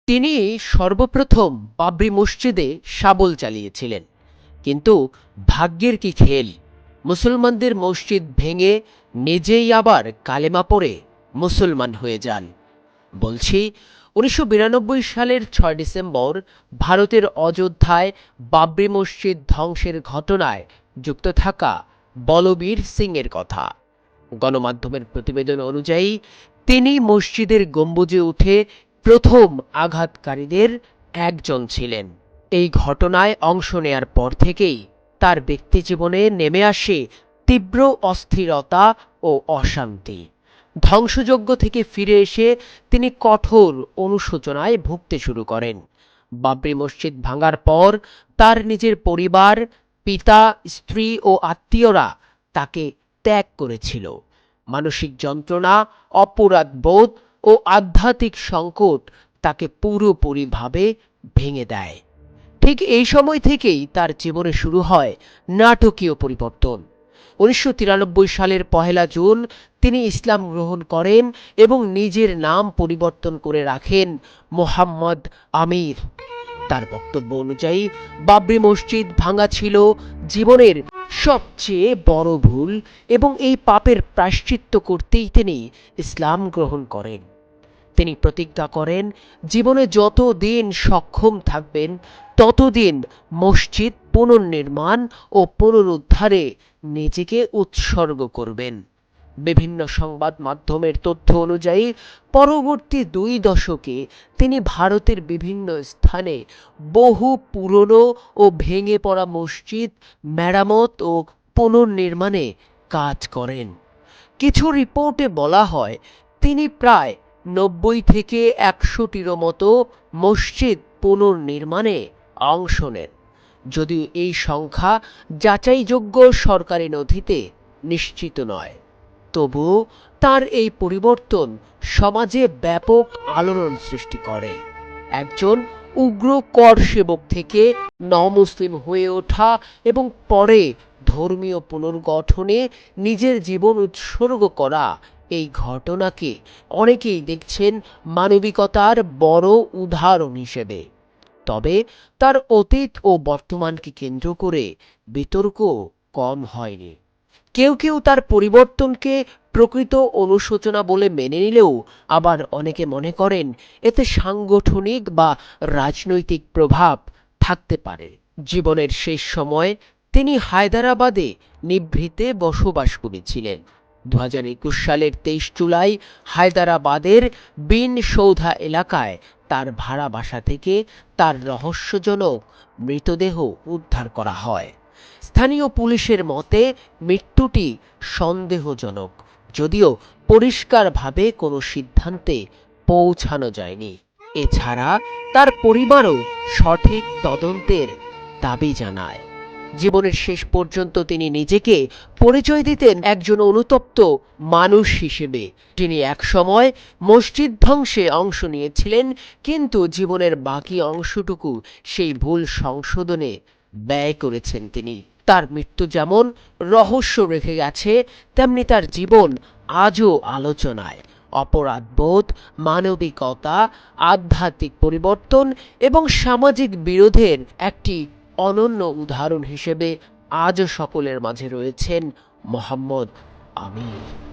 তিনি সর্বপ্রথম বাবরি মসজিদে শাবল চালিয়েছিলেন, কিন্তু ভাগ্যের কি খেল, মুসলমানদের মসজিদ ভেঙে নিজেই আবার কালেমা পড়ে মুসলমান হয়ে যান। বলছি 1992 সালের 6 ডিসেম্বর ভারতের অযোধ্যায় বাবরি মসজিদ ধ্বংসের ঘটনায় যুক্ত থাকা বলবীর সিং এর কথা। গণমাধ্যমের প্রতিবেদন অনুযায়ী তিনি মসজিদের গম্বুজে উঠে প্রথম আঘাতকারীদের একজন ছিলেন। এই ঘটনায় অংশ নেয়ার পর থেকেই তার ব্যক্তিজীবনে নেমে আসে তীব্র অস্থিরতা ও অশান্তি। ধ্বংসযজ্ঞ থেকে ফিরে এসে তিনি কঠোর অনুশোচনায় ভুগতে শুরু করেন। বাবরি মসজিদ ভাঙার পর তার নিজের পরিবার, পিতা, স্ত্রী ও আত্মীয়রা তাকে ত্যাগ করেছিল। মানসিক যন্ত্রণা, অপরাধ বোধ ও আধ্যাত্মিক সংকট তাকে পুরোপুরিভাবে ভেঙে দেয়। ঠিক এই সময় থেকেই তার জীবনে শুরু হয় নাটকীয় পরিবর্তন। 1993 সালের 1 জুন তিনি ইসলাম গ্রহণ করেন এবং নিজের নাম পরিবর্তন করে রাখেন মোহাম্মদ আমির। তার বক্তব্য অনুযায়ী বাবরি মসজিদ ভাঙা ছিল জীবনের সবচেয়ে বড় ভুল এবং এই পাপের প্রায়শ্চিত্ত করতেই তিনি ইসলাম গ্রহণ করেন। তিনি প্রতিজ্ঞা করেন জীবনে যতদিন সক্ষম থাকবেন ততদিন মসজিদ পুনর্নির্মাণ ও পুনরুদ্ধারে নিজেকে উৎসর্গ করবেন। বিভিন্ন সংবাদ মাধ্যমের তথ্য অনুযায়ী পরবর্তী 2 দশকে তিনি ভারতের বিভিন্ন স্থানে বহু পুরনো ও ভেঙে পড়া মসজিদ মেরামত ও পুনর্নির্মাণে কাজ করেন। কিছু রিপোর্টে বলা হয় তিনি প্রায় 90 থেকে 100টিরও মতো মসজিদ পুনর্নির্মাণে অংশ নেন, যদিও এই সংখ্যা যাচাইযোগ্য সরকারি নথিতে নিশ্চিত নয়। তবুও তার এই পরিবর্তন সমাজে ব্যাপক আলোড়ন সৃষ্টি করে। একজন উগ্র কর সেবক থেকে নমুসলিম হয়ে ওঠা এবং পরে ধর্মীয় পুনর্গঠনে নিজের জীবন উৎসর্গ করা, এই ঘটনাকে অনেকেই দেখছেন মানবিকতার বড় উদাহরণ হিসেবে। তবে তার অতীত ও বর্তমানকে কেন্দ্র করে বিতর্ক কম হয়নি। কেউ কেউ তার পরিবর্তনকে প্রকৃত অনুশোচনা বলে মেনে নিলেও আবার অনেকে মনে করেন এতে সাংগঠনিক বা রাজনৈতিক প্রভাব থাকতে পারে। জীবনের শেষ সময় তিনি হায়দ্রাবাদে নিভৃতে বসবাস করেছিলেন। 2021 সালের 23 জুলাই হায়দ্রাবাদের বিন সৌধা এলাকায় তার ভাড়া বাসা থেকে তার রহস্যজনক মৃতদেহ উদ্ধার করা হয়। স্থানীয় পুলিশের মতে মৃত্যুটি সন্দেহজনক, যদিও পরিষ্কারভাবে কোনো সিদ্ধান্তে পৌঁছানো যায়নি। এছাড়া তার পরিবারও সঠিক তদন্তের দাবি জানায়। জীবনের শেষ পর্যন্ত তিনি নিজেকে পরিচয় দিতেন একজন অনুতপ্ত মানুষ হিসেবে, যিনি একসময় মসজিদ ধ্বংসে অংশ নিয়েছিলেন, কিন্তু জীবনের বাকি অংশটুকু সেই ভুল সংশোধনে ব্যয় করেছেন তিনি। তার মৃত্যু যেমন রহস্য রেখে গেছে, তেমনি তার জীবন আজও আলোচনায়। অপরাধবোধ, মানবিকতা, আধ্যাত্মিক পরিবর্তন এবং সামাজিক বিরোধের একটি অনন্য উদাহরণ হিসেবে আজও সকলের মাঝে রয়েছেন মোহাম্মদ আমির।